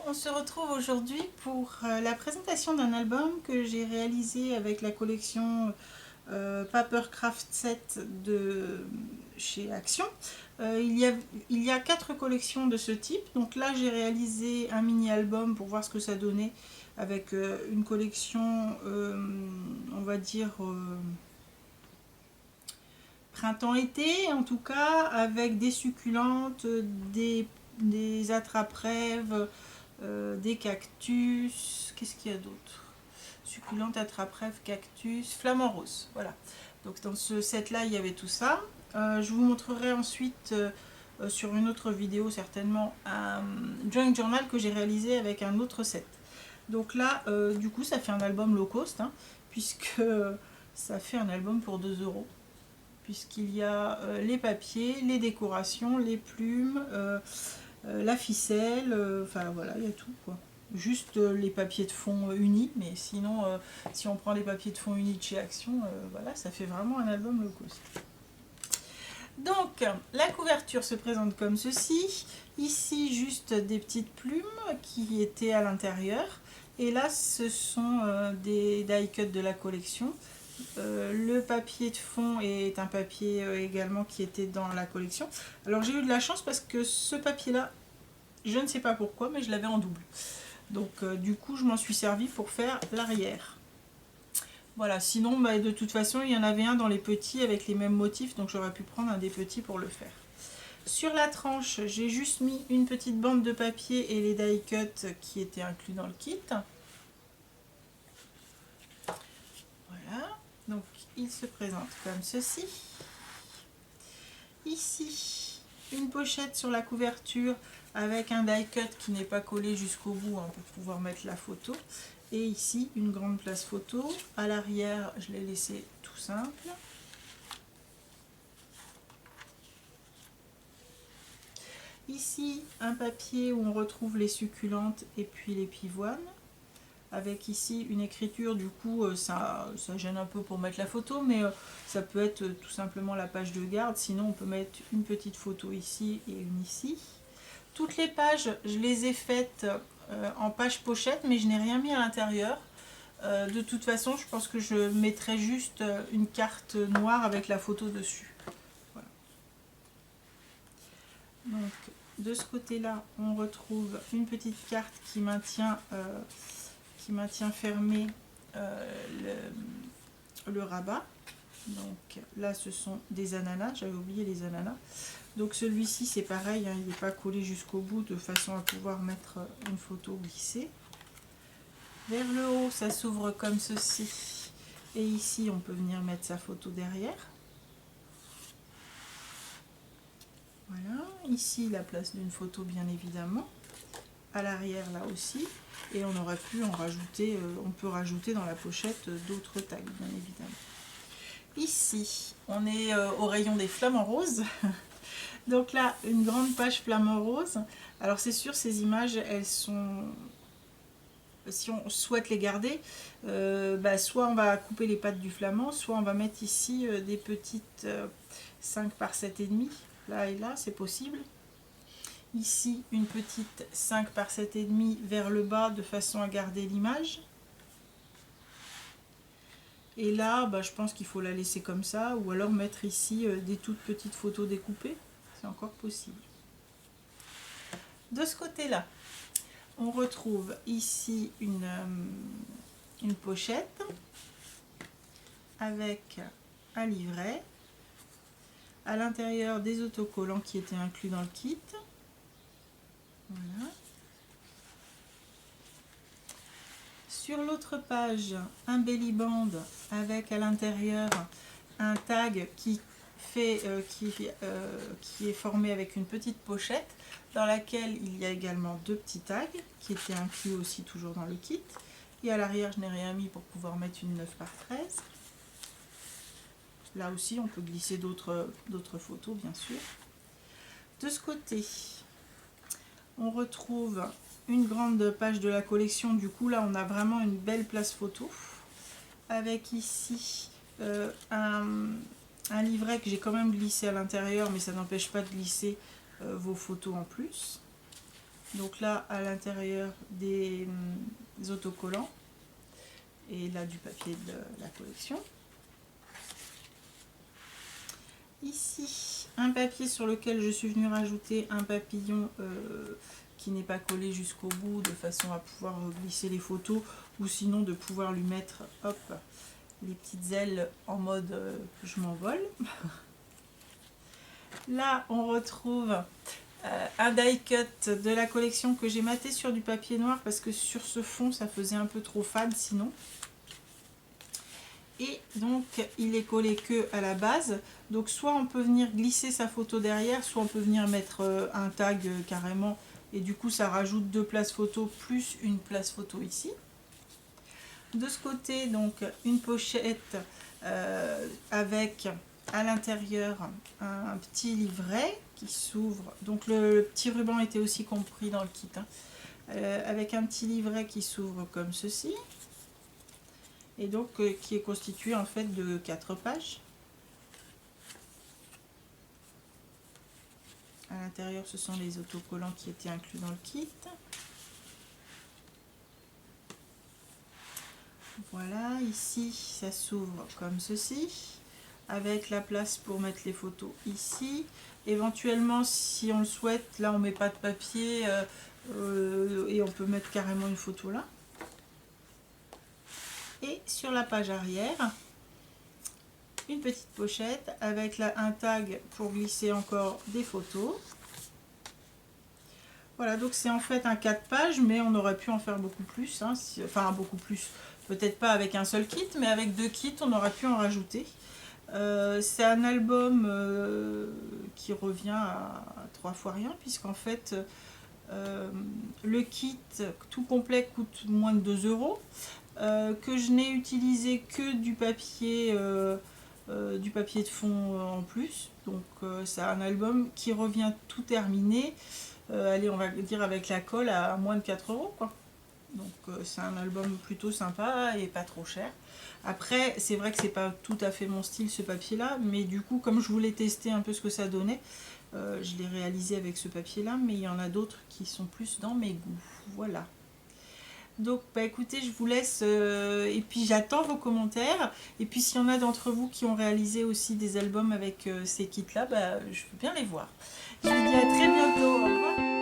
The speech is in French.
on se retrouve aujourd'hui pour la présentation d'un album que j'ai réalisé avec la collection Papercraft Set de chez Action. Il y a 4 collections de ce type, donc là j'ai réalisé un mini-album pour voir ce que ça donnait avec une collection, on va dire, printemps-été en tout cas, avec des succulentes, des attrape-rêves, des cactus, qu'est-ce qu'il y a d'autre? Succulente, attrape-rêve, cactus, flamant rose, voilà. Donc dans ce set là il y avait tout ça. Je vous montrerai ensuite sur une autre vidéo certainement un drawing journal que j'ai réalisé avec un autre set. Donc là du coup ça fait un album low cost, hein, puisque ça fait un album pour 2 euros, puisqu'il y a les papiers, les décorations, les plumes, la ficelle, enfin voilà, il y a tout quoi. Juste les papiers de fond unis, mais sinon, si on prend les papiers de fond unis de chez Action, voilà, ça fait vraiment un album low cost. Donc, la couverture se présente comme ceci. Ici, juste des petites plumes qui étaient à l'intérieur. Et là, ce sont des die cuts de la collection. Le papier de fond est un papier également qui était dans la collection. Alors j'ai eu de la chance parce que ce papier là, je ne sais pas pourquoi, mais je l'avais en double. Donc du coup je m'en suis servi pour faire l'arrière. Voilà, sinon bah, de toute façon il y en avait un dans les petits avec les mêmes motifs, donc j'aurais pu prendre un des petits pour le faire. Sur la tranche, j'ai juste mis une petite bande de papier et les die cuts qui étaient inclus dans le kit. Voilà, donc il se présente comme ceci. Ici, une pochette sur la couverture avec un die cut qui n'est pas collé jusqu'au bout, hein, pour pouvoir mettre la photo. Et ici, une grande place photo. À l'arrière, je l'ai laissé tout simple. Ici, un papier où on retrouve les succulentes et puis les pivoines. Avec ici une écriture, du coup ça gêne un peu pour mettre la photo, mais ça peut être tout simplement la page de garde. Sinon on peut mettre une petite photo ici et une ici. Toutes les pages, je les ai faites en page pochette, mais je n'ai rien mis à l'intérieur. De toute façon, je pense que je mettrai juste une carte noire avec la photo dessus. Voilà. Donc de ce côté-là, on retrouve une petite carte qui maintient fermé le rabat. Donc là ce sont des ananas, j'avais oublié les ananas. Donc celui-ci c'est pareil, hein, il n'est pas collé jusqu'au bout de façon à pouvoir mettre une photo glissée. Vers le haut ça s'ouvre comme ceci, et ici on peut venir mettre sa photo derrière. Voilà, ici la place d'une photo bien évidemment, à l'arrière là aussi, et on aurait pu en rajouter, on peut rajouter dans la pochette d'autres tags bien évidemment. Ici on est au rayon des flamants roses. Donc là une grande page flamant rose. Alors c'est sûr, ces images elles sont, si on souhaite les garder, soit on va couper les pattes du flamand, soit on va mettre ici des petites 5 par 7,5, là et là c'est possible. Ici une petite 5 par 7,5 vers le bas de façon à garder l'image. Et là je pense qu'il faut la laisser comme ça, ou alors mettre ici des toutes petites photos découpées, c'est encore possible. De ce côté là on retrouve ici une pochette avec un livret, à l'intérieur des autocollants qui étaient inclus dans le kit. Voilà. Sur l'autre page, un belly band avec à l'intérieur un tag qui est formé avec une petite pochette dans laquelle il y a également 2 petits tags qui étaient inclus aussi toujours dans le kit. Et à l'arrière, je n'ai rien mis pour pouvoir mettre une 9 par 13. Là aussi, on peut glisser d'autres photos, bien sûr. De ce côté, on retrouve une grande page de la collection. Du coup, là, on a vraiment une belle place photo. Avec ici un livret que j'ai quand même glissé à l'intérieur, mais ça n'empêche pas de glisser vos photos en plus. Donc là, à l'intérieur des autocollants. Et là, du papier de la collection. Ici, un papier sur lequel je suis venue rajouter un papillon qui n'est pas collé jusqu'au bout, de façon à pouvoir glisser les photos, ou sinon de pouvoir lui mettre, hop, les petites ailes en mode je m'envole. Là, on retrouve un die cut de la collection que j'ai maté sur du papier noir parce que sur ce fond, ça faisait un peu trop fade sinon. Et donc, il est collé que à la base. Donc, soit on peut venir glisser sa photo derrière, soit on peut venir mettre un tag carrément. Et du coup, ça rajoute 2 places photo plus une place photo ici. De ce côté, donc, une pochette avec à l'intérieur un petit livret qui s'ouvre. Donc, le petit ruban était aussi compris dans le kit. Hein. Avec un petit livret qui s'ouvre comme ceci. Et donc qui est constitué en fait de 4 pages. À l'intérieur, ce sont les autocollants qui étaient inclus dans le kit. Voilà, ici ça s'ouvre comme ceci, avec la place pour mettre les photos ici. Éventuellement, si on le souhaite, là on met pas de papier et on peut mettre carrément une photo là. Et sur la page arrière, une petite pochette avec là un tag pour glisser encore des photos. Voilà, donc c'est en fait un 4 pages, mais on aurait pu en faire beaucoup plus. Hein, enfin, beaucoup plus. Peut-être pas avec un seul kit, mais avec 2 kits, on aurait pu en rajouter. C'est un album qui revient à 3 fois rien, puisqu'en fait, le kit tout complet coûte moins de 2 €. Que je n'ai utilisé que du papier de fond en plus. Donc c'est un album qui revient tout terminé. Allez, on va dire avec la colle à moins de 4 € quoi. Donc c'est un album plutôt sympa et pas trop cher. Après, c'est vrai que c'est pas tout à fait mon style ce papier là, mais du coup comme je voulais tester un peu ce que ça donnait, je l'ai réalisé avec ce papier là, mais il y en a d'autres qui sont plus dans mes goûts. Voilà. Donc bah écoutez, je vous laisse et puis j'attends vos commentaires. Et puis s'il y en a d'entre vous qui ont réalisé aussi des albums avec ces kits là, bah, je veux bien les voir. Je vous dis à très bientôt, au revoir.